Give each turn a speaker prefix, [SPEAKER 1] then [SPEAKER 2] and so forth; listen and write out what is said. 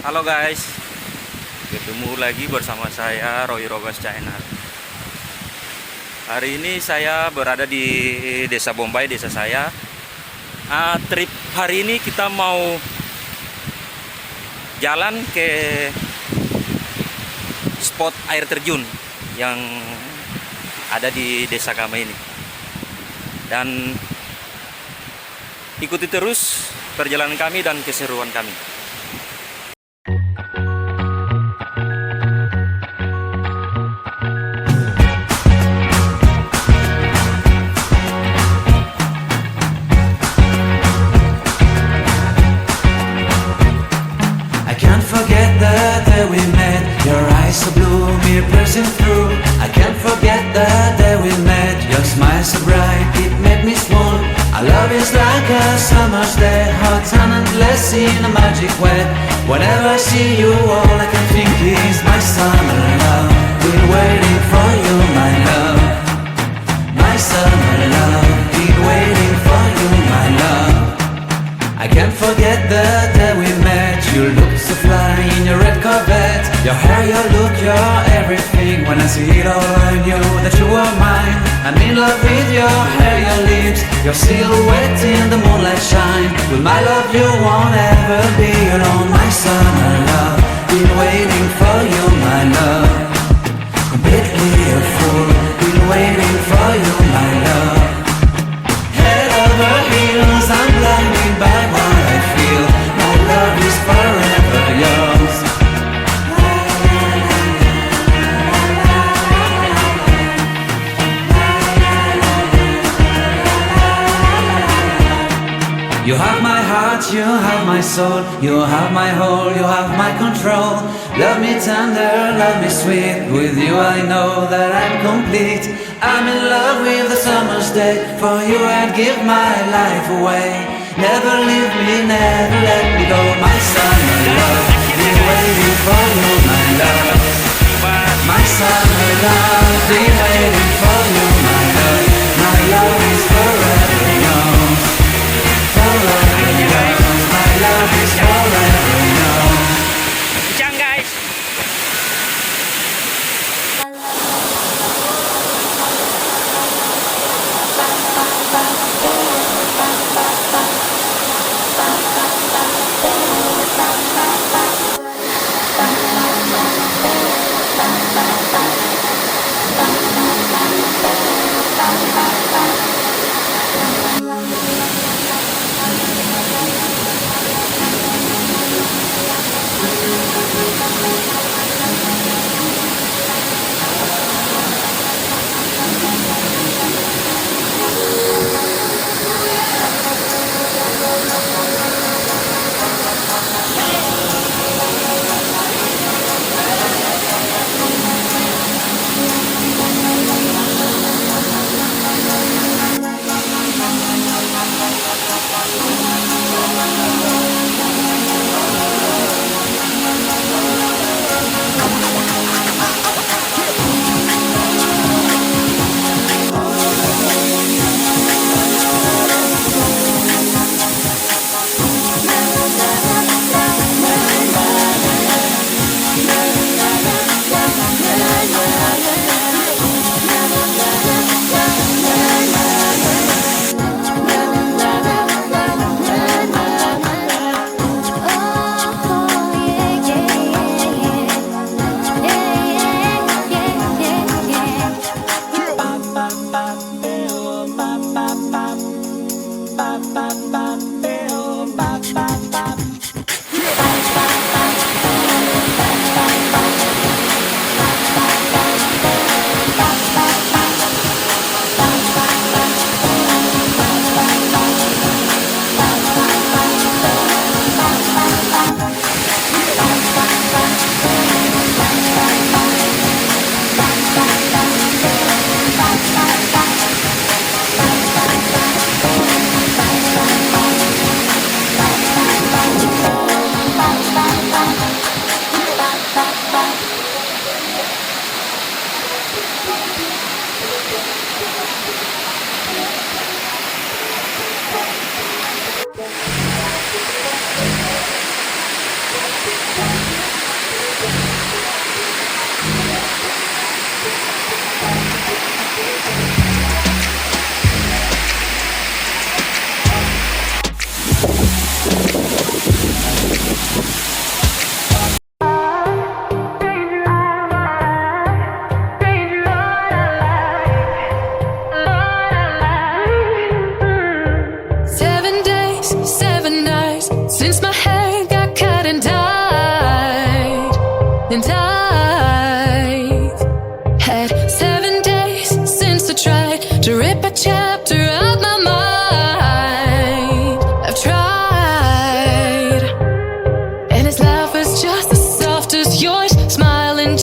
[SPEAKER 1] Halo guys, ketemu lagi bersama saya Roy Rogas Channel. Hari ini saya berada di Desa Bombay, desa saya. Trip hari ini kita mau jalan ke spot air terjun yang ada di desa kami ini. Dan ikuti terus perjalanan kami dan keseruan kami.
[SPEAKER 2] We met, your eyes so blue, me piercing through. I can't forget the day we met, your smile so bright, it made me swoon. Our love is like a summer's day, hot and endless in a magic way. Whenever I see you, all I can think is my summer love. Been waiting for you, my love. My summer love, been waiting for you, my love. I can't forget the day we met. You look so fly in your red Corvette. Your hair, your look, your everything. When I see it all, I knew that you were mine. I'm in love with your hair, your lips, your silhouette in the moonlight shine. With my love you won't ever be alone. My summer love, been waiting for you, my love. Completely a fool, been waiting for you, my love. Head over heels, I'm blinded by what I feel. My love is forever yours. You have my heart, you have my soul, you have my whole, you have my control. Love me tender, love me sweet. With you I know that I'm complete. I'm in love with the summer's day. For you I'd give my life away. Never leave me, never let me go. My summer love, been waiting for you, my love. My summer love, been waiting for you, my love. My love is forever yours. Forever yours. My love is forever yours.
[SPEAKER 1] Kencang guys.
[SPEAKER 3] Since my